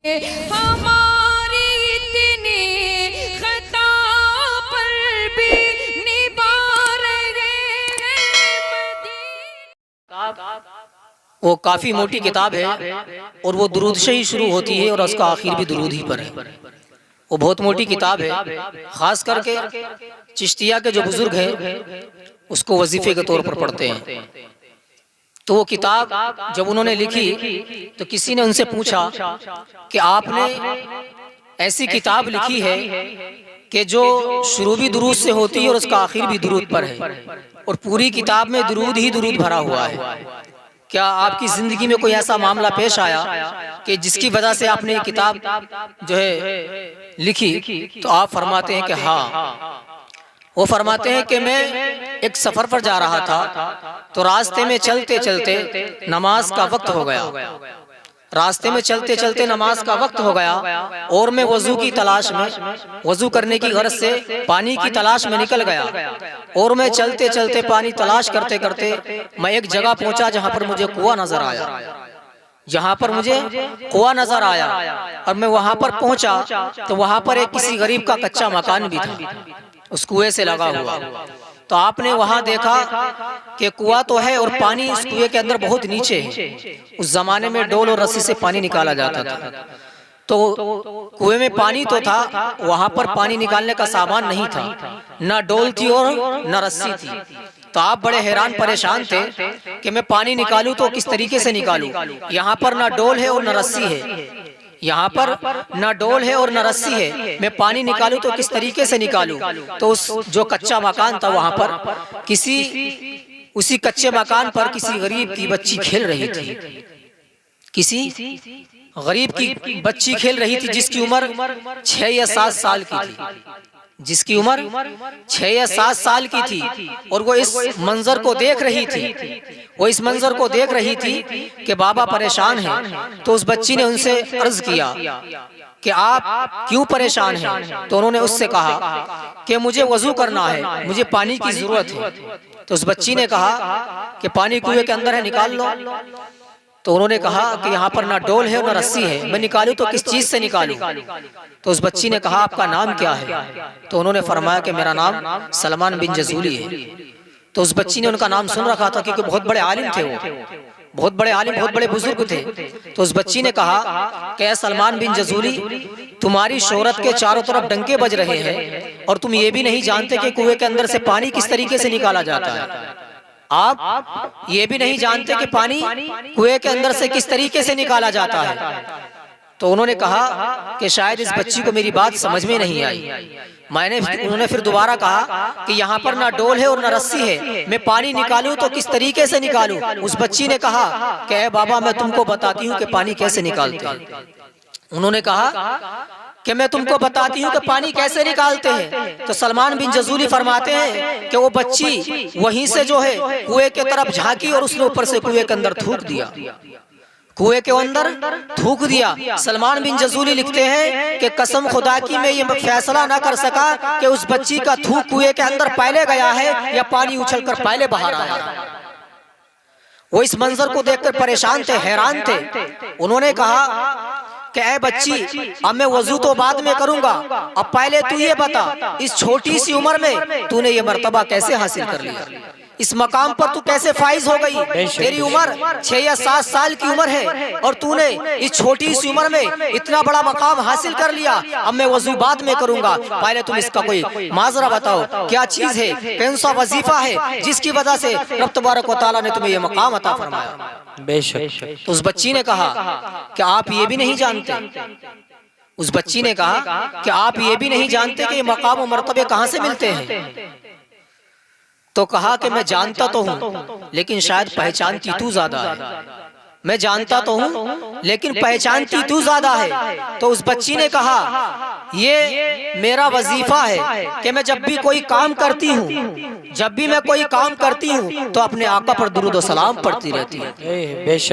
हमारी इतनी खता पर भी निभा रहे हैं। वो काफ़ी मोटी किताब है और वो दुरूद से ही शुरू होती है और उसका आखिर भी दुरूद ही पर है। वो बहुत मोटी किताब है, ख़ास करके चिश्तिया के जो बुज़ुर्ग हैं उसको वजीफ़े के तौर पर पढ़ते हैं। तो वो किताब जब उन्होंने लिखी तो किसी ने उनसे पूछा कि आपने ऐसी किताब लिखी है कि जो शुरू भी दुरूद से होती है और उसका आखिर भी दुरूद पर है और पूरी किताब में दुरूद ही दुरूद भरा हुआ है। क्या आपकी ज़िंदगी में कोई ऐसा मामला पेश आया कि जिसकी वजह से आपने ये किताब जो है लिखी? तो आप फरमाते हैं कि हाँ। वो फरमाते हैं कि मैं एक सफ़र पर जा रहा था तो रास्ते में चलते चलते नमाज का वक्त हो गया। रास्ते में चलते चलते नमाज का वक्त हो गया और मैं वज़ू की तलाश में, वज़ू करने की गर्ज से पानी की तलाश में निकल गया और मैं चलते चलते पानी तलाश करते करते मैं एक जगह पहुंचा जहां पर मुझे कुआं नजर आया। जहां पर मुझे कुआं नजर आया और मैं वहां पर पहुंचा तो वहां पर एक किसी गरीब का कच्चा मकान भी था, उस कुएं से लगा हुआ। तो आपने वहां देखा कि कुआं तो है और पानी इस कुएं के अंदर बहुत नीचे है। उस जमाने में डोल और रस्सी से पानी निकाला जाता था। तो कुएं में पानी तो था, वहां पर पानी निकालने का सामान नहीं था, न डोल थी और न रस्सी थी। तो आप बड़े हैरान परेशान थे कि मैं पानी निकालूं तो किस तरीके से निकालूं। यहाँ पर न डोल है और न रस्सी है, यहाँ पर न डोल है और न रस्सी है, मैं पानी निकालूं तो किस तरीके से निकालूं। तो उस जो कच्चा मकान था वहां पर उसी कच्चे मकान पर किसी गरीब की बच्ची खेल रही थी। किसी गरीब की बच्ची खेल रही थी जिसकी उम्र 6 या 7 साल की थी, जिसकी उम्र 6 या 7 साल की थी। और वो इस मंजर को देख रही थी, वो इस मंजर को देख रही थी कि बाबा परेशान हैं। तो उस बच्ची ने उनसे अर्ज किया कि आप क्यों परेशान हैं? तो उन्होंने उससे कहा कि मुझे वजू करना है, मुझे पानी की जरूरत है। तो उस बच्ची ने कहा कि पानी कुएं के अंदर है, निकाल लो। तो उन्होंने कहा कि यहाँ पर ना डोल है और ना रस्सी है, मैं निकालूं तो किस चीज से निकालूं। तो उस बच्ची ने कहा आपका नाम क्या है? तो उन्होंने फरमाया कि मेरा नाम सलमान बिन जजूली है। तो उस बच्ची ने उनका नाम सुन रखा था क्योंकि बहुत बड़े आलिम थे, वो बहुत बड़े आलिम, बहुत बड़े बुजुर्ग थे। तो उस बच्ची ने कहा कि सलमान बिन जजूली, तुम्हारी शोहरत के चारों तरफ डंके बज रहे हैं और तुम ये भी नहीं जानते कि कुएं के अंदर से पानी किस तरीके से निकाला जाता है। आप ये भी नहीं जानते कि पानी कुएं के अंदर से किस तरीके से निकाला जाता है। तो उन्होंने कहा कि शायद इस बच्ची को मेरी बात समझ में नहीं आई। उन्होंने फिर दोबारा कहा कि यहाँ पर ना डोल है और ना रस्सी है, मैं पानी निकालूं तो किस तरीके से निकालूं। उस बच्ची ने कहा कि बाबा मैं तुमको बताती हूँ कि पानी कैसे निकालते हैं। उन्होंने कहा कि मैं तुमको बताती हूँ कि पानी कैसे निकालते हैं। तो सलमान बिन जजूली फरमाते हैं कि वो बच्ची वहीं से जो है कुएं के तरफ झांकी और उसने ऊपर से कुएं के अंदर थूक दिया, कुएं के अंदर थूक दिया। सलमान बिन जजूली लिखते हैं कि कसम खुदा की मैं ये फैसला ना कर सका कि उस बच्ची का थूक कुएं के अंदर पहले गया है या पानी उछलकर पहले बाहर आया। वो इस मंजर को देखकर परेशान थे, हैरान थे। उन्होंने कहा कि ऐ बच्ची, अब मैं वजू तो बाद में करूंगा, अब पहले तू ये बता इस छोटी सी उम्र में तूने ये मर्तबा कैसे हासिल कर लिया, इस मकाम पर तू कैसे फाइज हो गई। तेरी उम्र 6 या 7 साल की उम्र है और तूने इस छोटी सी उम्र में इतना बड़ा मकाम हासिल कर लिया। अब मैं वजू बाद में करूंगा, पहले तुम इसका कोई माजरा बताओ, क्या चीज है, कौन सा वजीफा है जिसकी वजह से रब तबारक व तआला ने तुम्हें ये मकाम अता फरमाया। बेशक। तो उस बच्ची ने कहा कि आप ये भी नहीं जानते, उस बच्ची ने कहा कि आप ये भी नहीं जानते कि ये मकाम और मर्तबे कहाँ से मिलते हैं। तो कहा कि मैं जानता तो हूँ लेकिन शायद पहचानती तू ज्यादा है। मैं जानता तो हूँ लेकिन पहचानती तू ज्यादा है। तो उस बच्ची ने कहा ये मेरा वजीफा है कि मैं जब भी कोई काम करती हूँ, जब भी मैं कोई काम करती हूँ तो अपने आका पर दुरूद व सलाम पढ़ती रहती हूँ,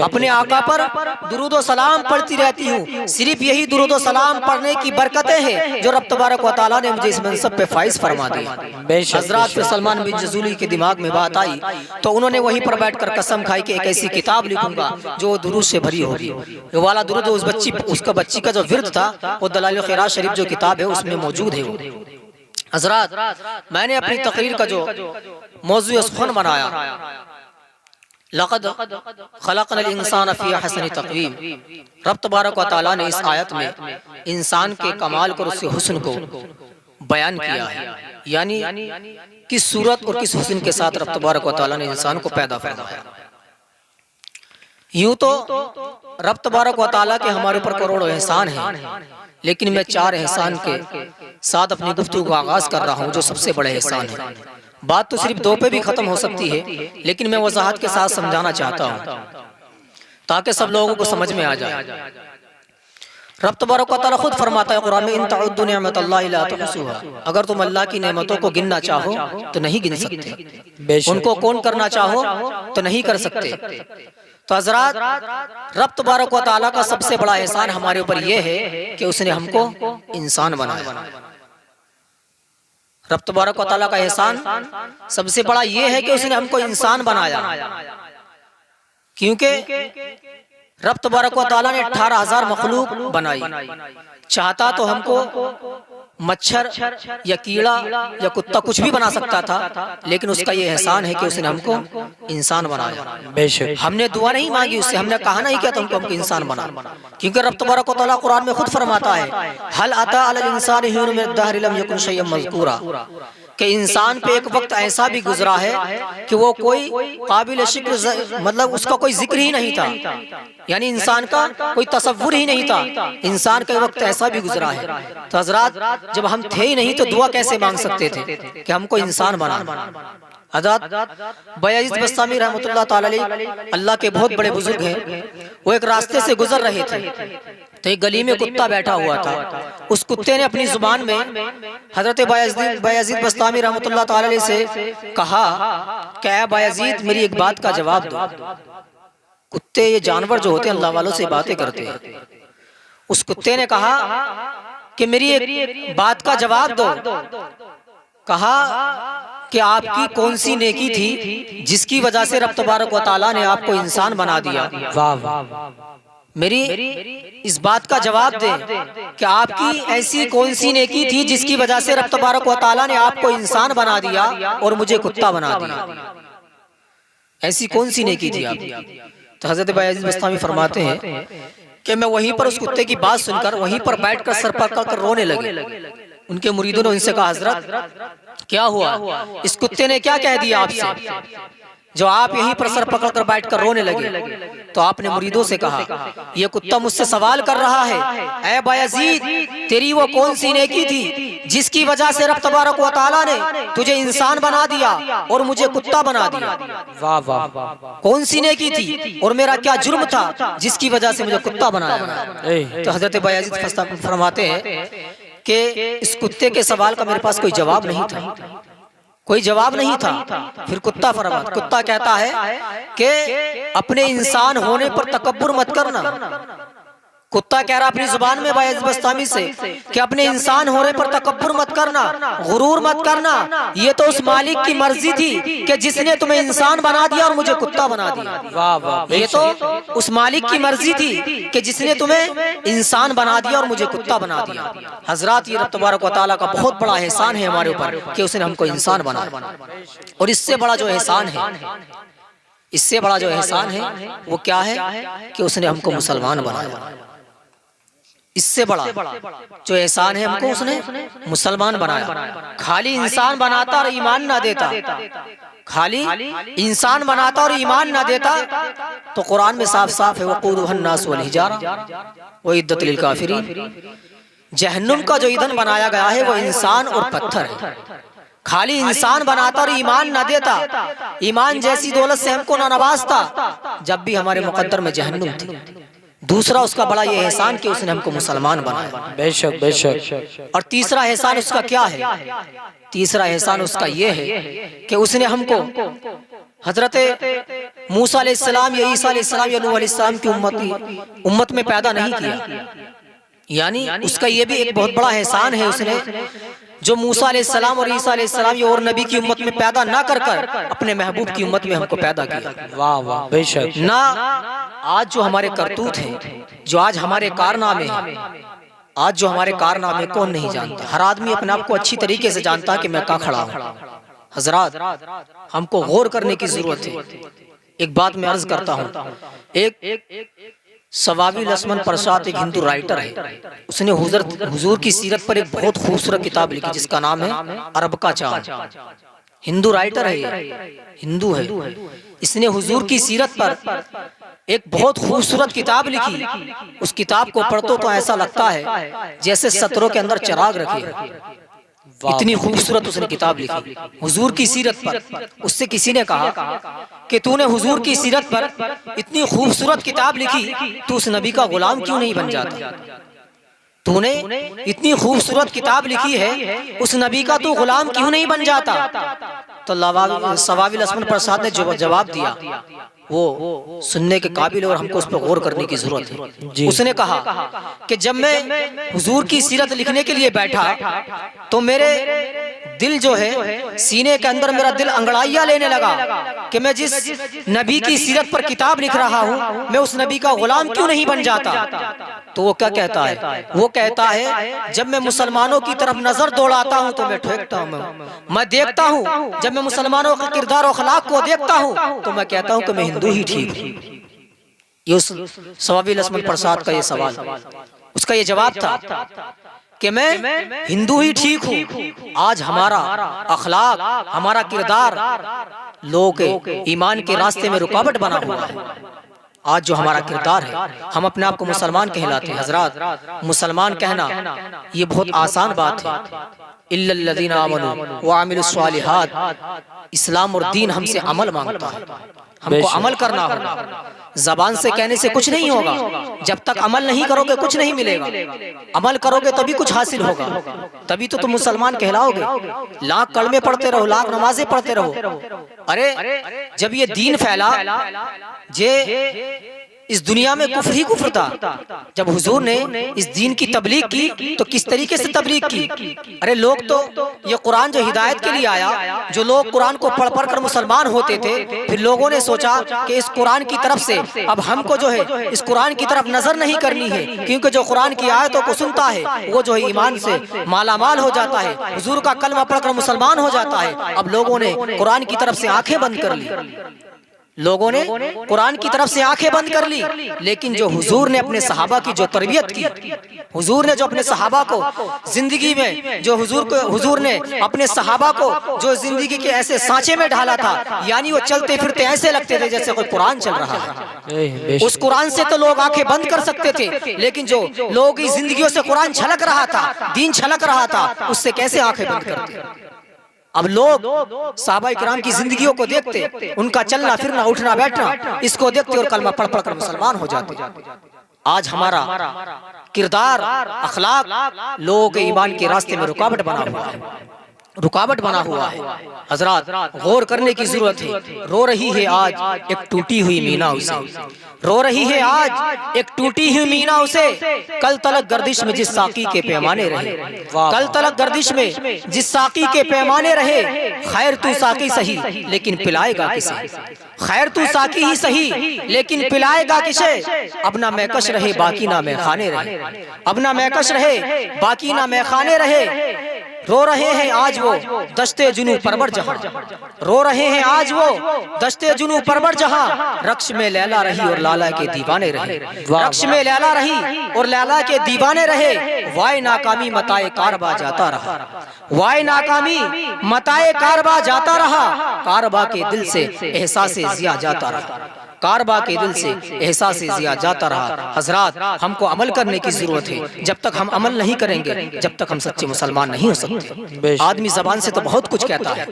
अपने आका पर दुरूद व सलाम पढ़ती रहती हूँ। सिर्फ यही दुरूद व सलाम पढ़ने की बरकतें हैं जो रब तबारक व तआला ने मुझे इस मनसब पे फाइज फरमा दिया। हजरात पे सलमान बिन जजूली के दिमाग में बात आई तो उन्होंने वहीं पर बैठकर कसम खाई कि एक ऐसी किताब लिखूंगा जो दुरूद से भरी होगी। ये वाला दुरूद जो उसका बच्ची का जो विर्द था वो दलाइल खैरात शरीफ जो किताब है उसमें मौजूद है। वो हजरात, मैंने अपनी तकरीर का जो मौजू सुखन बनाया, लक़द खलक़नल इंसान फ़ी अहसनि तक़वीम, रब तबारक व तआला ने इस आयत में इंसान के कमाल और उसके हुस्न को बयान किया है, यानी किस सूरत और किस हुस्न के साथ रब तबारक व तआला ने इंसान को पैदा फरमाया। यूं तो रब तबारक व तआला के हमारे ऊपर करोड़ों एहसान हैं, लेकिन मैं 4 एहसान के साथ अपनी गुफ्तगू का आगाज कर रहा हूँ जो सबसे बड़े एहसान है। बात तो सिर्फ 2 पे भी खत्म हो सकती है, लेकिन मैं वजाहत के साथ समझाना चाहता हूँ ताकि सब लोगों को समझ में आ जाए। रब तबारक व तआला खुद फरमाता है कुरान में, इन तउद्दु निअमतल्लाहि ला तुहसूहा, अगर तुम अल्लाह की नेमतों को गिनना चाहो तो नहीं गिन सकते, उनको कौन करना चाहो तो नहीं कर सकते। तो हज़रात, रब तबारक व तआला का सबसे बड़ा एहसान हमारे ऊपर यह है कि उसने हमको इंसान बनाया। रब तबारक व तआला का एहसान सबसे बड़ा यह है कि उसने हमको इंसान बनाया, क्योंकि रब तबारक व तआला ने 18,000 मखलूक बनाई। चाहता तो हमको मच्छर या कीड़ा या कुत्ता कुछ भी बना सकता था, लेकिन उसका ये एहसान है कि उसने हमको इंसान बनाया। बेशक हमने दुआ नहीं मांगी उससे, हमने कहा नहीं कि तुमको हमको इंसान बना, क्योंकि रब तबारक व तआला कुरान में खुद फरमाता है, हल अता अलल इंसानि हिन्नुम मिनद दहरि लम यकुन शय्यन मज़कूरा, कि इंसान पे एक वक्त ऐसा भी गुजरा है कि वो कोई काबिल शिक्र, मतलब उसका कोई जिक्र ही नहीं था, यानी इंसान का कोई तसव्वुर ही नहीं था। इंसान का वक्त ऐसा भी गुजरा है। तो हजरात, जब हम थे ही नहीं तो दुआ कैसे मांग सकते थे कि हमको इंसान बना। हज़रत बायज़ीद बस्तामी रहमतुल्लाह ताला अलैह, अल्लाह के बहुत बड़े बुजुर्ग हैं, वो एक रास्ते से गुजर रहे थे तो एक गली में कुत्ता बैठा हुआ था। उस कुत्ते ने अपनी जुबान में हजरत बायज़ीद बस्तामी रहमतुल्लाह ताला अलैह से कहा, क्या बायज़ीद मेरी एक बात का जवाब दो। कुत्ते ये जानवर जो होते हैं अल्लाह वालों से बातें करते हैं। उस कुत्ते ने कहा कि मेरी एक बात का जवाब दो। कहा कि आपकी कौन सी नेकी थी जिसकी वजह से रब तबारक व तआला ने आपको इंसान बना दिया। वाह वाह, मेरी इस बात का जवाब दे कि आपकी ऐसी कौन सी नेकी थी जिसकी वजह से रब तबारक व तआला ने आपको इंसान बना दिया और मुझे कुत्ता बना दिया। ऐसी कौन सी नेकी थी आपकी? तो हजरत बायज़ीद बस्तामी फरमाते हैं कि मैं वहीं पर उस कुत्ते की बात सुनकर वहीं पर बैठकर सर पकड़ कर रोने लगे। उनके मुरीदों ने उनसे कहा, हजरत क्या हुआ, इस कुत्ते ने क्या कह दिया आपसे जो आप यहीं पर सर पकड़कर बैठकर रोने लगे? तो आपने मुरीदों से कहा, ये कुत्ता मुझसे सवाल कर रहा है, ऐ बायज़ीद तेरी वो कौन सी नेकी थी जिसकी वजह से रब तबारक व तआला ने तुझे इंसान बना दिया और मुझे कुत्ता बना दिया। वाह वाह, कौन सी नेकी थी और मेरा क्या जुर्म था जिसकी वजह से मुझे कुत्ता बनाया? तो हजरत बायज़ीद फरमाते हैं कि इस कुत्ते के सवाल का मेरे पास कोई जवाब नहीं था, कोई जवाब नहीं था। फिर कुत्ता कहता है कि अपने इंसान होने पर तकब्बुर मत करना। कुत्ता कह रहा अपनी जुबान में बायज़ीद बस्तामी से कि अपने इंसान होने पर तकब्बुर मत करना, गुरूर मत करना। ये तो उस मालिक की मर्जी थी कि जिसने तुम्हें इंसान बना दिया और मुझे कुत्ता बना दिया। वाह वाह, ये तो उस मालिक की मर्जी थी कि जिसने तुम्हें इंसान बना दिया और मुझे कुत्ता बना दिया। हजरात, ये रब तबारक व तआला का बहुत बड़ा एहसान है हमारे ऊपर कि उसने हमको इंसान बनाया। और इससे बड़ा जो एहसान है, इससे बड़ा जो एहसान है वो क्या है कि उसने हमको मुसलमान बनाया। इससे बड़ा जो एहसान है हमको उसने मुसलमान बनाया। खाली इंसान बनाता और ईमान ना देता, खाली इंसान बनाता और ईमान ना देता तो कुरान में साफ साफ है, वक़ूदुहा अन्नास वल हिजारा वउइद्दत लिल काफिरीन। जहन्नुम का जो ईंधन बनाया गया है वो इंसान और पत्थर है। खाली इंसान बनाता और ईमान ना देता, ईमान जैसी दौलत से हमको ना नवाजता जब भी हमारे मुकद्दर में जहन्नुम थी। दूसरा उसका बड़ा ये एहसान कि उसने हमको मुसलमान बनाया। बेशक बेशक। और तीसरा एहसान उसका क्या है? तीसरा एहसान उसका ये है कि उसने हमको हजरत मूसा अलैहिस्सलाम या ईसा अलैहिस्सलाम या नूह अलैहिस्सलाम की उम्मत में पैदा नहीं किया। यानी उसका ये भी एक बहुत बड़ा एहसान है उसने जो मूसा अलैहिस्सलाम और ईसा अलैहिस्सलाम ये और नबी की उम्मत में पैदा ना कर कर अपने महबूब की उम्मत में हमको पैदा किया। वाह वाह बेशक। ना आज जो हमारे करतूत हैं, जो आज हमारे कारनामे हैं, आज जो हमारे कारनामे कौन नहीं जानता। हर आदमी अपने आप को अच्छी तरीके से जानता है कि मैं कहाँ खड़ा हूँ। हजरात हमको गौर करने की जरूरत है। एक बात मैं अर्ज करता हूँ, एक सवाबी लक्ष्मण प्रसाद एक हिंदू राइटर है, उसने हुजूर की सीरत पर एक बहुत खूबसूरत किताब लिखी जिसका नाम है अरब का चांद। हिंदू राइटर है, हिंदू है, इसने हुजूर की सीरत पर एक बहुत खूबसूरत किताब लिखी। उस किताब को पढ़तो तो ऐसा लगता है जैसे सत्रों के अंदर चिराग रखे। इतनी खूबसूरत उसने किताब लिखी हुजूर की सीरत पर। उससे किसी ने कहा कि तूने हुजूर की सीरत पर इतनी खूबसूरत किताब लिखी, तू उस नबी का गुलाम क्यों नहीं बन जाता? तूने इतनी खूबसूरत किताब लिखी है, उस नबी का तू गुलाम क्यों नहीं बन जाता? तो सवाबी लक्ष्मण प्रसाद ने जो जवाब दिया वो सुनने के काबिल और हमको उस पर गौर करने की जरूरत है। उसने कहा कि जब मैं हुजूर की सीरत लिखने के लिए बैठा तो मेरे दिल जो है सीने के अंदर मेरा दिल अंगड़ाइयां लेने लगा कि मैं जिस नबी की सीरत पर किताब लिख रहा हूँ मैं उस नबी का गुलाम क्यों नहीं बन जाता? तो वो क्या कहता है? वो कहता है जब मैं मुसलमानों की तरफ नजर दौड़ाता हूँ तो मैं ठोकता हूँ, मैं देखता हूँ जब मैं मुसलमानों के किरदार और अखलाक को देखता हूँ तो मैं कहता हूँ कि मैं हिंदू ही ठीक हूँ। ये सवाबी लक्ष्मण प्रसाद का ये सवाल, उसका ये जवाब था कि मैं हिंदू ही ठीक हूँ। आज हमारा अखलाक, हमारा किरदार लोगों के ईमान के रास्ते में रुकावट बना हुआ है। आज जो हमारा किरदार है, हम अपने आप को मुसलमान कहलाते हैं। हजरात मुसलमान कहना ये बहुत आसान बात है। इल्लल्लज़ीना आमनू व अमिलुस सालिहात, इस्लाम और दीन हमसे अमल मांगता है, हमको अमल करना होगा। जबान से कहने से कुछ नहीं होगा, जब तक अमल नहीं करोगे कुछ नहीं मिलेगा। अमल करोगे तभी कुछ हासिल होगा, तभी तो तुम मुसलमान कहलाओगे। लाख कलमे पढ़ते रहो, लाख नमाजें पढ़ते रहो। अरे जब ये दीन फैला, जे इस दुनिया में कुफ्र ही कुफ्र था। जब हुजूर ने इस दीन की तबलीग की तो किस तरीके से तबलीग की? अरे लोग तो ये कुरान जो हिदायत के लिए आया, जो लोग कुरान को पढ़ पढ़ कर मुसलमान होते थे, फिर लोगों ने सोचा कि इस कुरान की तरफ से अब हमको जो है इस कुरान की तरफ नजर नहीं करनी है, क्योंकि जो कुरान की आयतों को सुनता है वो जो है ईमान से मालामाल हो जाता है, हुजूर का कलमा पढ़कर मुसलमान हो जाता है। अब लोगों ने कुरान की तरफ से आंखें बंद कर ली, लोगों ने कुरान की तरफ से आंखें बंद कर ली। लेकिन जो हुजूर ने अपने सहाबा की जो तरबियत की, हुजूर ने जो अपने सहाबा को जिंदगी में जो हुजूर ने अपने सहाबा को जो जिंदगी के ऐसे सांचे में ढाला था, यानी वो चलते फिरते ऐसे लगते थे जैसे कोई कुरान चल रहा है। उस कुरान से तो लोग आंखें बंद कर सकते थे, लेकिन जो लोगों की जिंदगियों से कुरान छलक रहा था, दीन छलक रहा था, उससे कैसे आंखें बंद करते? अब लोग सहाबा इकराम की जिंदगियों को देखते, उनका चलना फिरना उठना बैठना, इसको देखते और कलमा पढ़ पढ़ कर मुसलमान हो जाते। आज हमारा किरदार, अखलाक लोगों के ईमान के रास्ते में रुकावट बना हुआ है, रुकावट बना हुआ है। हजरात गौर करने की जरूरत है। रो रही है आज एक टूटी हुई मीना उसे, रो रही है आज एक टूटी हुई मीना उसे, कल तलक गर्दिश में जिस साकी के पैमाने रहे, कल तलक गर्दिश में जिस साकी के पैमाने रहे, खैर तू साकी सही लेकिन पिलाएगा किसे, खैर तू साकी ही सही लेकिन पिलाएगा किसे। अब ना मैकश रहे बाकी ना मैं खाने रहे, अब ना मैकश रहे बाकी ना मैं खाने रहे। रो रहे हैं आज वो दस्ते जुनू परवर जहां, रो रहे हैं आज वो दस्ते जुनू परवर जहां, रक्श में लैला रही और लाला के दीवाने रहे, रक्श में लैला रही और लाला के दीवाने रहे। वाय नाकामी मताए कारबा जाता रहा, वाय नाकामी मताए कारबा जाता रहा, कारबा के दिल से एहसास जिया जाता रहा, कारबा के दिल से एहसास जिया जाता रहा। हजरात हमको अमल करने की जरूरत है। जब तक हम अमल नहीं करेंगे जब तक हम सच्चे मुसलमान नहीं हो सकते। आदमी जबान से तो बहुत कुछ कहता है,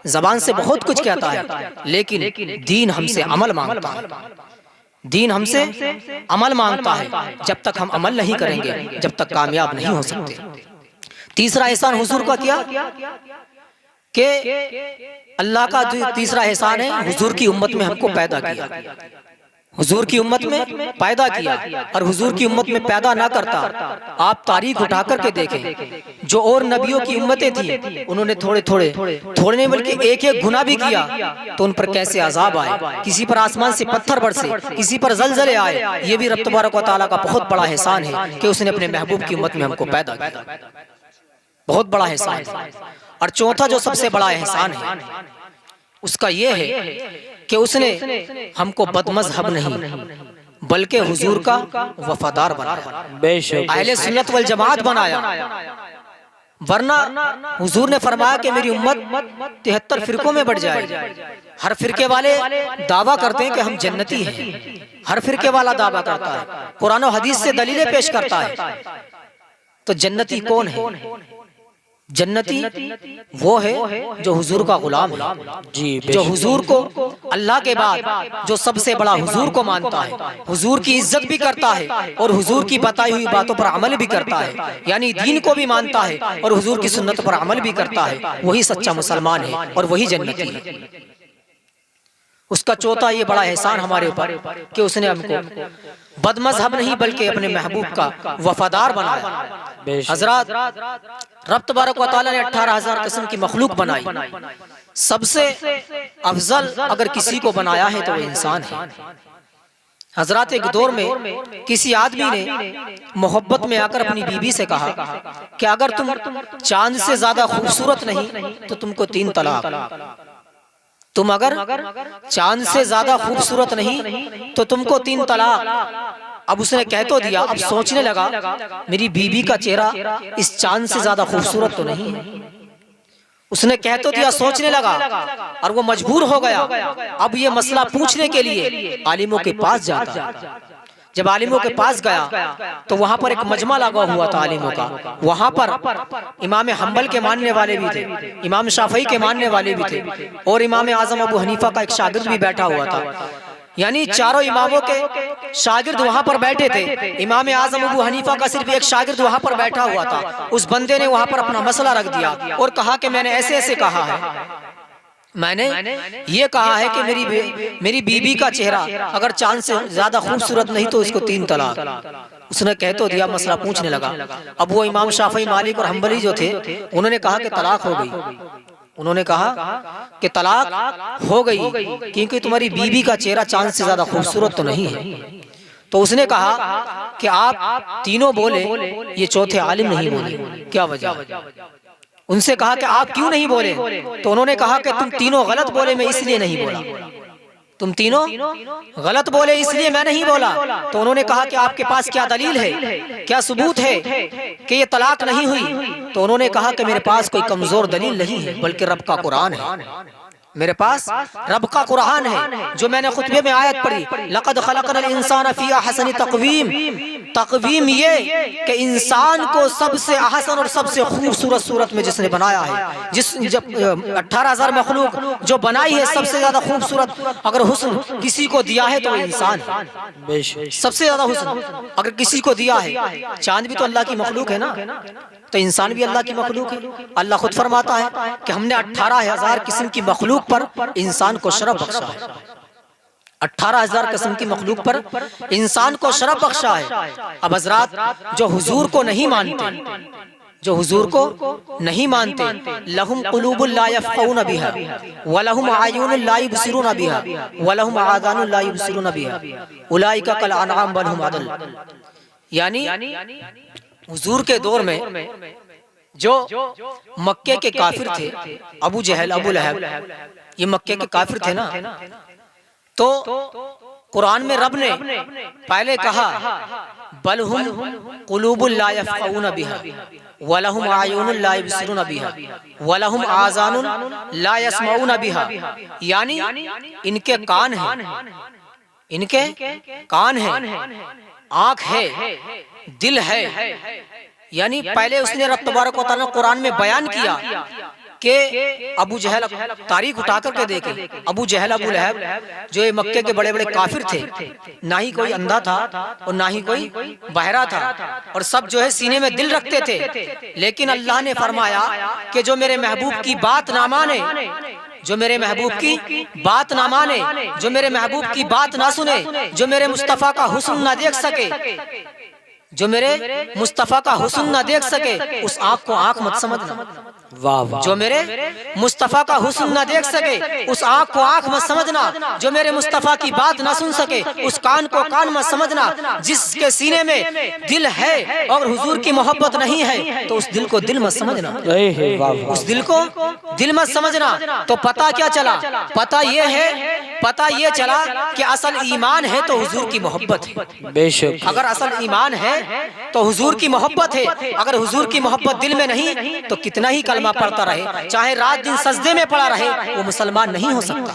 जबान से बहुत कुछ कहता है, लेकिन दीन हमसे अमल मांगता है, दीन हमसे अमल मांगता है। जब तक हम अमल नहीं करेंगे जब तक कामयाब नहीं हो सकते। तीसरा एहसान हुजूर का क्या कि अल्लाह का जो तीसरा एहसान है, हुजूर की उम्मत में हमको पैदा किया। हुजूर की उम्मत में पैदा किया और हुजूर की उम्मत में पैदा ना करता, आप तारीख उठा करके देखें, जो और नबियों की उम्मतें थी उन्होंने थोड़े नहीं बल्कि एक एक गुनाह भी किया तो उन पर कैसे अजाब आए, किसी पर आसमान से पत्थर बरसे, किसी पर जलजले आए। ये भी रब तबारक व तआला का बहुत बड़ा एहसान है कि उसने अपने महबूब की उम्मत में हमको पैदा किया, बहुत बड़ा एहसान है। और चौथा जो सबसे बड़ा एहसान है उसका ये है कि उसने हमको बदमज़हब नहीं बल्कि हुजूर का वफादार बनाया, अहले सुन्नत वल जमात बनाया। वरना हुजूर ने फरमाया कि मेरी उम्मत 73 फिरकों में बढ़ जाए। हर फिरके वाले दावा करते हैं कि हम जन्नती हैं, हर फिरके वाला दावा करता है, कुरान और हदीस से दलीलें पेश करता है। तो जन्नती कौन है? जन्नती वो है जो हुजूर का गुलाम है, जो हुजूर को अल्लाह के बाद जो सबसे बड़ा हुजूर को मानता है, हुजूर की इज्जत भी करता है और हुजूर की बताई हुई बातों पर अमल भी करता है, यानी दीन को भी मानता है और हुजूर की सुन्नत पर अमल भी करता है, वही सच्चा मुसलमान है और वही जन्नती है। उसका चौथा ये बड़ा एहसान हमारे ऊपर कि उसने हमको बदमज़हब नहीं बल्कि अपने महबूब का वफादार बनाया। हजरत रब तबारक व तआला ने 18,000 किस्म की मखलूक बनाई, सबसे अफजल अगर किसी को बनाया है तो वो इंसान है। हजरत एक दौर में किसी आदमी ने मोहब्बत में आकर अपनी बीवी से कहा कि अगर तुम चांद से ज्यादा खूबसूरत नहीं तो तुमको 3 तलाक, तुम अगर चांद से ज्यादा खूबसूरत नहीं तो तुमको 3 तलाक। अब उसने कह तो दिया, अब सोचने लगा मेरी बीबी का चेहरा इस चांद से ज्यादा खूबसूरत तो नहीं है। उसने कह तो दिया, सोचने लगा और वो मजबूर हो गया। अब ये मसला पूछने के लिए आलिमों के पास जाता। जब आलिमों के पास गया तो वहां पर एक मजमा लगा हुआ था आलिमों का। वहां पर इमाम हम्बल के मानने वाले भी थे, इमाम शाफई के मानने वाले भी थे और इमाम आजम अबू हनीफा का एक शागिर्द भी बैठा हुआ था। यानी चारों इमामों के शागिर्द वहां पर बैठे थे। इमाम आजम अबू हनीफा का सिर्फ एक शागिर्द वहां पर बैठा हुआ था। उस बंदे ने वहां पर अपना मसला रख दिया और कहा कि मैंने ऐसे ऐसे कहा है, मैंने ये कहा है कि मेरी बीबी का चेहरा अगर चांद से ज्यादा खूबसूरत नहीं तो इसको 3 तलाक। उसने कह तो दिया, मसला पूछने लगा। अब वो इमाम शाफई, मालिक और हम्बली जो थे उन्होंने कहा कि तलाक हो गई। उन्होंने कहा कि तलाक हो गई क्योंकि तुम्हारी बीबी का चेहरा चांद से ज्यादा खूबसूरत तो नहीं है। तो उसने कहा कि आप तीनों बोले, ये चौथे आलिम नहीं बोले, क्या वजह? उनसे कहा कि आप क्यों नहीं बोले? तो उन्होंने कहा कि तुम तीनों गलत बोले, मैं इसलिए नहीं बोला। तुम तीनों गलत बोले इसलिए मैं नहीं बोला। तो उन्होंने कहा कि आपके पास क्या दलील है, क्या सबूत है कि ये तलाक नहीं हुई? तो उन्होंने कहा कि मेरे पास कोई कमजोर दलील नहीं है बल्कि रब का कुरान है। मेरे पास रब का कुरान है जो मैंने खुतबे में आयत पढ़ी, लक़द खलक़नल इंसान फी अहसनि तक़वीम। तक़वीम ये कि इंसान को सबसे अहसन और सबसे खूबसूरत सूरत में जिसने बनाया है, जिस जब 18,000 मखलूक जो बनाई है, सबसे ज्यादा खूबसूरत अगर हुस्न किसी को दिया है तो इंसान है। सबसे ज्यादा हुस्न अगर किसी को दिया है, चांद भी तो अल्लाह की मखलूक है ना, तो इंसान भी अल्लाह की मखलूक है। अल्लाह खुद फरमाता है कि हमने 18,000 किस्म की मखलूक पर इंसान को शरफ बख्शा है। 18,000 किस्म की मखलूक पर इंसान को शरफ बख्शा है। अब हजरात जो हुजूर को नहीं मानते, जो हुजूर को नहीं मानते, लहुम कुलूबुल ला यफ़क़हून बिहा व लहुम आयुनुल ला युबसिरून बिहा व लहुम आज़ानुल ला युबसिरून बिहा उलाइका कल अनआम बल हुम अदल। यानी हुजूर के दौर में जो मक्के के काफिर थे, अबू जहल, अबू लहब, ये मक्के के काफिर थे ना, तो कुरान में रब ने पहले कहा बल हुम कुलूबुल ला यफ़क़हून बिहा व लहुम आयुनुल ला युबसिरून बिहा व लहुम आज़ानुल ला यस्मऊन बिहा। यानी इनके कान हैं, इनके कान हैं, आँख है, दिल है। यानी पहले उसने रब तबारक व तआला कुरान में बयान किया कि अबू जहल, तारीख उठा करके देखे, अबू जहल, अबू लहब जो ये मक्के के बड़े बड़े काफिर थे, ना ही कोई अंधा था और ना ही कोई बहरा था, और सब जो है सीने में दिल रखते थे। लेकिन अल्लाह ने फरमाया कि जो मेरे महबूब की बात ना माने, जो मेरे महबूब की बात ना माने, जो मेरे महबूब की बात ना सुने, जो मेरे मुस्तफ़ा का हुस्न ना देख सके, जो मेरे मुस्तफ़ा का हुस्न ना देख सके, उस आँख को आँख मत समझना। वाह वाह। जो मेरे मुस्तफ़ा का हुस्न ना देख सके, उस आँख को आँख मत समझना। जो मेरे मुस्तफ़ा की बात ना सुन सके, उस कान को कान मत समझना। जिसके सीने में दिल है और हुजूर की मोहब्बत नहीं है, तो उस दिल को दिल मत समझना। उस दिल को दिल मत समझना। तो पता क्या चला? पता ये है, पता ये चला कि असल ईमान है तो हुजूर की मोहब्बत है। बेशक। अगर असल ईमान है तो हुजूर की मोहब्बत है। अगर हुजूर की मोहब्बत दिल में नहीं, तो कितना ही कलमा पढ़ता रहे, चाहे रात दिन सजदे में पड़ा रहे, वो मुसलमान नहीं हो सकता।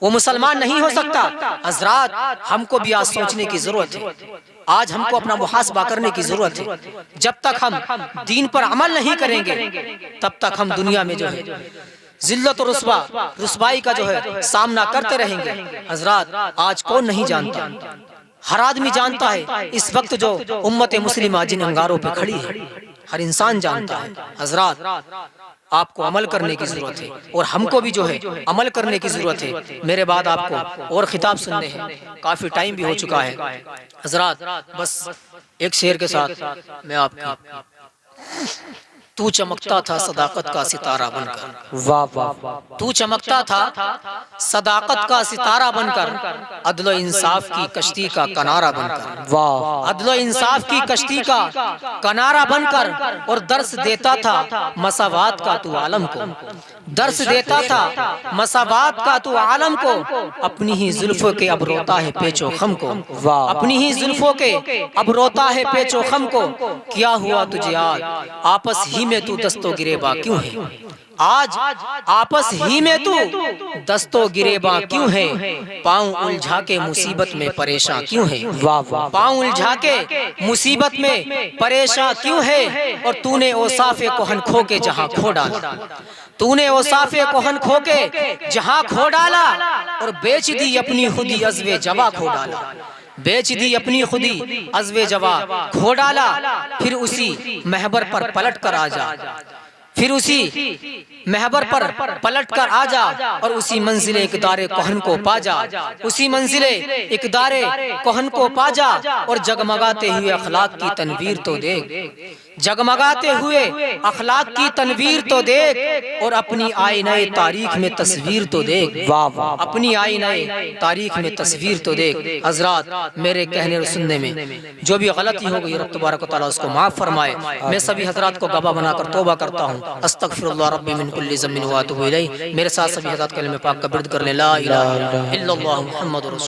वो मुसलमान नहीं हो सकता। हजरात, हमको भी आज सोचने की जरूरत है। आज हमको अपना मुहासबा करने की जरूरत है। जब तक हम दीन पर अमल नहीं करेंगे, तब तक हम दुनिया में जो है जिल्लत और रुसवाई का जो है सामना करते रहेंगे। हजरात, आज कौन नहीं जानता? हर आदमी जानता है। इस वक्त जो उम्मत मुस्लिमा जिन अंगारों पे खड़ी है, हर इंसान जानता है। हजरात, आपको अमल करने की जरूरत है और हमको भी जो है अमल करने की जरूरत है। मेरे बाद आपको और खिताब सुनने हैं, काफी टाइम भी हो चुका है। हजरात, बस एक शेर के साथ मैं आपकी, तू चमकता था सदाकत का सितारा बनकर। वाह वाह। तू चमकता था सदाकत का सितारा बनकर, अदल इंसाफ की कश्ती का किनारा बनकर। वाह। अदल इंसाफ की कश्ती का किनारा बनकर, और दर्श देता था मसावात का तू आलम को। दर्श देता था मसावात का तू आलम को, अपनी ही जुल्फों के अब रोता है पेचो खम को। वाह। अपनी ही जुल्फों के अब रोता है पेचो खम को। क्या हुआ तुझे याद, आपस ही में तू दस्तों गिरेबा क्यों है? आज आपस ही में तू दस्तों गिरेबा क्यों है? पाँव उलझा के मुसीबत में परेशान क्यों है? वाह वाह। पाँव उलझा के मुसीबत में परेशान क्यों है? और तूने औसाफे कोहन खो के जहाँ खो डाला, तूने औसाफे कोहन खो के जहाँ खो डाला, और बेच दी अपनी खुदी अज़्वे जवा खो डाला। बेच दी अपनी खुदी अज़्वे जवा खो डाला। फिर उसी महबर पर पलट कर आ जा, फिर उसी महबर पर पलट कर आ जा, और उसी मंजिले इक़दारे कोहन को पा जा। उसी मंजिले इक़दारे कोहन को पा जा, और जगमगाते हुए अखलाक की तनवीर तो देख। जगमगाते हुए अखलाक की तनवीर तो देख, और अपनी आईने तारीख में तस्वीर तो देख। वाह वाह। अपनी आईने तारीख में तस्वीर तो देख। हजरात, मेरे कहने और सुनने में जो भी गलती हो गई, रब तबारक व तआला उसको माफ फरमाए। मैं सभी हजरात को गवाह बनाकर तौबा करता हूँ। अस्तगफिरुल्लाह रब्बी मिन कुल्ली ज़म्बिन व अतूबु इलैह। मेरे साथ सभी हजरात कलमे पाक का बिर्द कर ले, ला इलाहा इल्लल्लाह मुहम्मदुर रसूलुल्लाह।